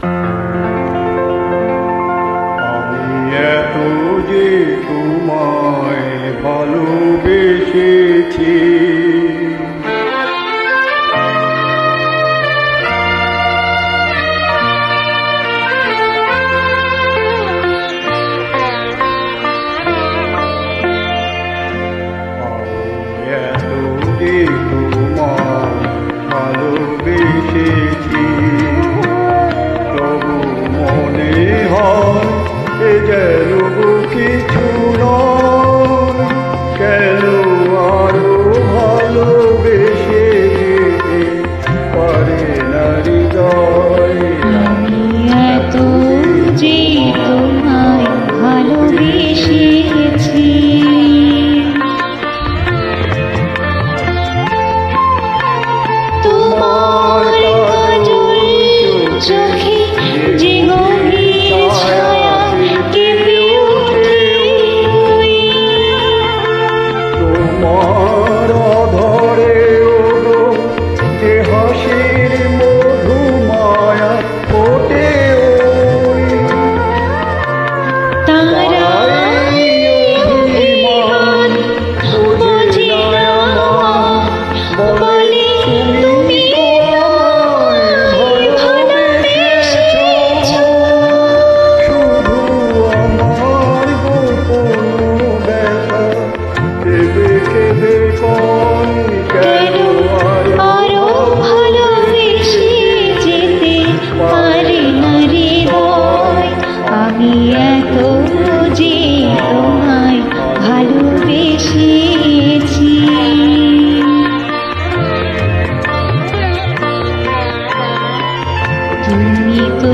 আমি এত যে তোমায় ভালোবেসেছি, ভালোবেসেছি, তবু মনে হয় এ যেন কিছু নয়, কেন আরো ভালোবেসে যেতে পারে না হৃদয়। আমি এত যে তোমায় ভালোবেসেছি, তোমার কাজল চোখে যে গভীর ছায়া কেঁপে ওঠে, তোমার অধরে ওগো যে হাসির মধু মায়া ফোটে, ওই তারাই অভিমান বোঝে না বলে তুমি আমায় ভালোবেসেছো। শুধু আমার গোপন ব্যথা কেঁদে কেঁদে কয়, কেন আরো ভালোবেসে যেতে পারে না হৃদয়। আমি এত যে তোমায় ভালোবেসেছি। তুমি তো